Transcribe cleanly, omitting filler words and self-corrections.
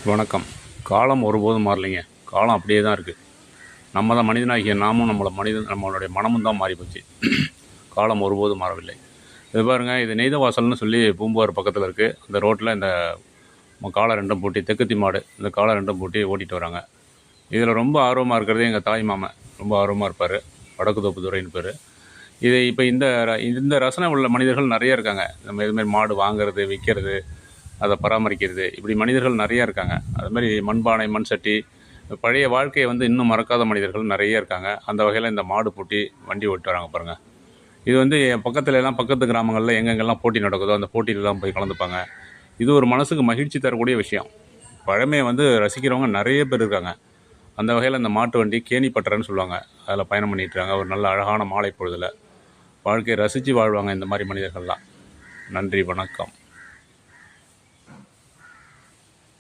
வணக்கம். காலம் ஒருபோதும் மாறலைங்க. காலம் அப்படியே தான் இருக்குது. நம்ம தான் மனிதனாகிய நாமும் நம்மளுடைய மனமும் தான் மாறி போச்சு. காலம் ஒருபோதும் மாறவில்லை. இது பாருங்கள், இது நெய்தவாசல்னு சொல்லி பூம்புகார் பக்கத்தில் இருக்குது. அந்த ரோட்டில் இந்த காளை ரெண்டும் பூட்டி தெக்குத்தி மாடு இந்த காளை ரெண்டும் பூட்டி ஓட்டிகிட்டு வராங்க. இதில் ரொம்ப ஆர்வமாக இருக்கிறது எங்கள் தாய் மாமன். ரொம்ப ஆர்வமாக இருப்பார். வடக்கு தோப்பு துரைன்னு பேர். இதை இப்போ இந்த ரசனை உள்ள மனிதர்கள் நிறைய இருக்காங்க. நம்ம இதுமாதிரி மாடு வாங்கிறது, விற்கிறது, அதை பராமரிக்கிறது, இப்படி மனிதர்கள் நிறையா இருக்காங்க. அதுமாதிரி மண்பானை, மண் சட்டி, பழைய வாழ்க்கையை இன்னும் மறக்காத மனிதர்கள் நிறைய இருக்காங்க. அந்த வகையில் இந்த மாடு பூட்டி வண்டி ஓட்டு வராங்க பாருங்கள். இது என் பக்கத்து கிராமங்களில் எங்கெங்கெல்லாம் போட்டி நடக்குதோ அந்த போட்டியிலலாம் போய் கலந்துப்பாங்க. இது ஒரு மனசுக்கு மகிழ்ச்சி தரக்கூடிய விஷயம். பழமையை ரசிக்கிறவங்க நிறைய பேர் இருக்காங்க. அந்த வகையில் இந்த மாட்டு வண்டி கேணிப்பட்டறைன்னு சொல்லுவாங்க. அதில் பயணம் பண்ணிகிட்ருக்காங்க. ஒரு நல்ல அழகான மாலை பொழுதில் வாழ்க்கையை ரசித்து வாழ்வாங்க இந்த மாதிரி மனிதர்கள்லாம். நன்றி, வணக்கம்.